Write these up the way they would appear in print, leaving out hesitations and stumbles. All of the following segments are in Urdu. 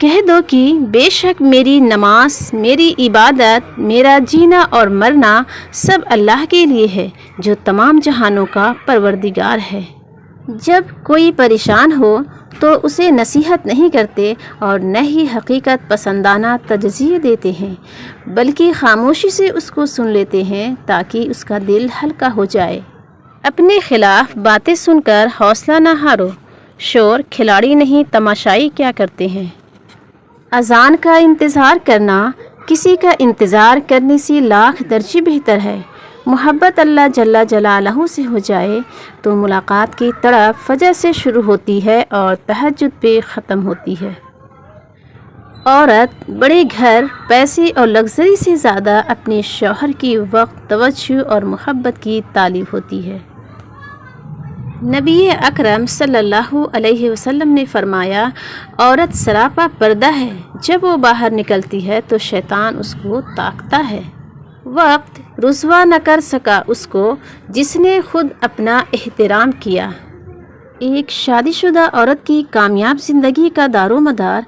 کہہ دو کہ بے شک میری نماز، میری عبادت، میرا جینا اور مرنا سب اللہ کے لیے ہے جو تمام جہانوں کا پروردگار ہے۔ جب کوئی پریشان ہو تو اسے نصیحت نہیں کرتے اور نہ ہی حقیقت پسندانہ تجزیے دیتے ہیں، بلکہ خاموشی سے اس کو سن لیتے ہیں تاکہ اس کا دل ہلکا ہو جائے۔ اپنے خلاف باتیں سن کر حوصلہ نہ ہارو، شور کھلاڑی نہیں تماشائی کیا کرتے ہیں۔ اذان کا انتظار کرنا کسی کا انتظار کرنے سے لاکھ درجے بہتر ہے۔ محبت اللہ جل جلالہ سے ہو جائے تو ملاقات کی تڑپ فجر سے شروع ہوتی ہے اور تہجد پہ ختم ہوتی ہے۔ عورت بڑے گھر، پیسے اور لگژری سے زیادہ اپنے شوہر کی وقت، توجہ اور محبت کی طالب ہوتی ہے۔ نبی اکرم صلی اللہ علیہ وسلم نے فرمایا، عورت سراپا پردہ ہے، جب وہ باہر نکلتی ہے تو شیطان اس کو تاکتا ہے۔ وقت رسوا نہ کر سکا اس کو جس نے خود اپنا احترام کیا۔ ایک شادی شدہ عورت کی کامیاب زندگی کا دار و مدار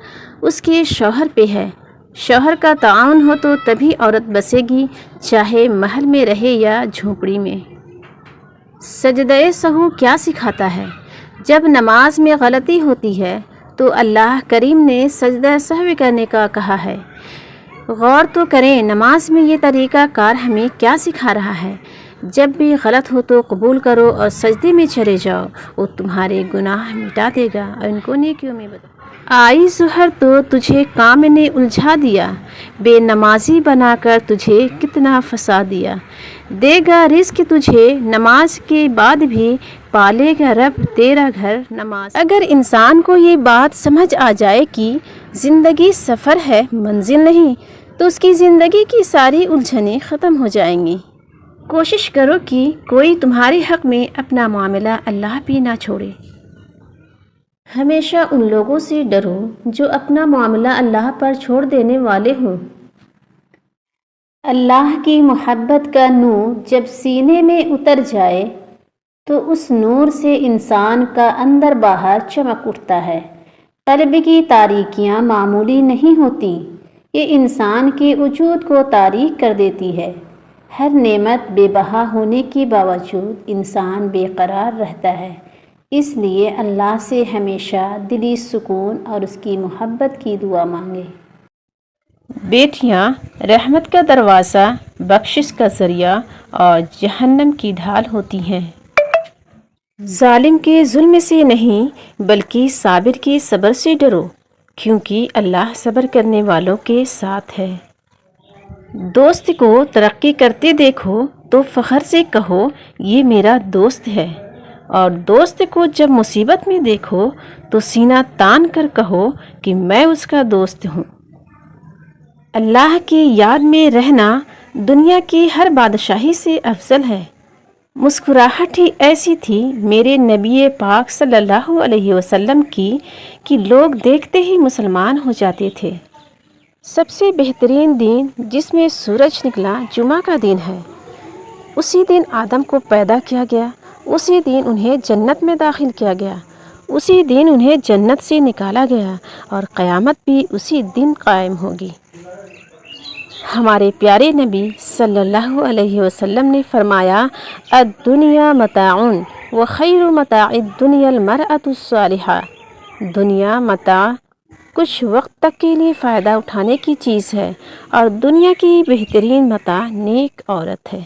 اس کے شوہر پہ ہے۔ شوہر کا تعاون ہو تو تبھی عورت بسے گی، چاہے محل میں رہے یا جھونپڑی میں۔ سجدہ سہو کیا سکھاتا ہے؟ جب نماز میں غلطی ہوتی ہے تو اللہ کریم نے سجدہ سہو کرنے کا کہا ہے۔ غور تو کریں نماز میں یہ طریقہ کار ہمیں کیا سکھا رہا ہے۔ جب بھی غلط ہو تو قبول کرو اور سجدے میں چلے جاؤ، وہ تمہارے گناہ مٹا دے گا اور ان کو نیکیوں میں بدل۔ آئی ظہر تو تجھے کام نے الجھا دیا، بے نمازی بنا کر تجھے کتنا پھنسا دیا۔ دے گا رزق تجھے نماز کے بعد بھی، پالے گا رب تیرا گھر نماز۔ اگر انسان کو یہ بات سمجھ آ جائے کہ زندگی سفر ہے منزل نہیں، تو اس کی زندگی کی ساری الجھنیں ختم ہو جائیں گی۔ کوشش کرو کہ کوئی تمہارے حق میں اپنا معاملہ اللہ پہ نہ چھوڑے۔ ہمیشہ ان لوگوں سے ڈرو جو اپنا معاملہ اللہ پر چھوڑ دینے والے ہوں۔ اللہ کی محبت کا نور جب سینے میں اتر جائے تو اس نور سے انسان کا اندر باہر چمک اٹھتا ہے۔ قلب کی تاریکیاں معمولی نہیں ہوتی، یہ انسان کے وجود کو تاریک کر دیتی ہے۔ ہر نعمت بے بہا ہونے کے باوجود انسان بے قرار رہتا ہے، اس لیے اللہ سے ہمیشہ دلی سکون اور اس کی محبت کی دعا مانگے۔ بیٹیاں رحمت کا دروازہ، بخشش کا ذریعہ اور جہنم کی ڈھال ہوتی ہیں۔ ظالم کے ظلم سے نہیں بلکہ صابر کے صبر سے ڈرو، کیونکہ اللہ صبر کرنے والوں کے ساتھ ہے۔ دوست کو ترقی کرتے دیکھو تو فخر سے کہو یہ میرا دوست ہے، اور دوست کو جب مصیبت میں دیکھو تو سینہ تان کر کہو کہ میں اس کا دوست ہوں۔ اللہ کی یاد میں رہنا دنیا کی ہر بادشاہی سے افضل ہے۔ مسکراہٹ ہی ایسی تھی میرے نبی پاک صلی اللہ علیہ وسلم کی کہ لوگ دیکھتے ہی مسلمان ہو جاتے تھے۔ سب سے بہترین دن جس میں سورج نکلا جمعہ کا دن ہے۔ اسی دن آدم کو پیدا کیا گیا، اسی دن انہیں جنت میں داخل کیا گیا، اسی دن انہیں جنت سے نکالا گیا، اور قیامت بھی اسی دن قائم ہوگی۔ ہمارے پیارے نبی صلی اللہ علیہ وسلم نے فرمایا، الدنیا متاع وخیر متاع الدنیا المرأة الصالحہ۔ دنیا متاع کچھ وقت تک کے لیے فائدہ اٹھانے کی چیز ہے، اور دنیا کی بہترین متاع نیک عورت ہے۔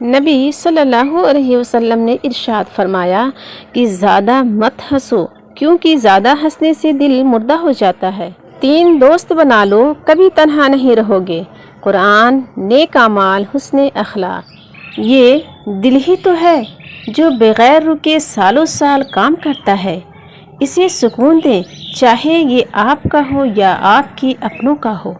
نبی صلی اللہ علیہ وسلم نے ارشاد فرمایا کہ زیادہ مت ہنسو، کیونکہ زیادہ ہنسنے سے دل مردہ ہو جاتا ہے۔ 3 دوست بنا لو، کبھی تنہا نہیں رہو گے، قرآن، نیک اعمال، حسن اخلاق۔ یہ دل ہی تو ہے جو بغیر رکے سالوں سال کام کرتا ہے، اسے سکون دیں، چاہے یہ آپ کا ہو یا آپ کی اپنوں کا ہو۔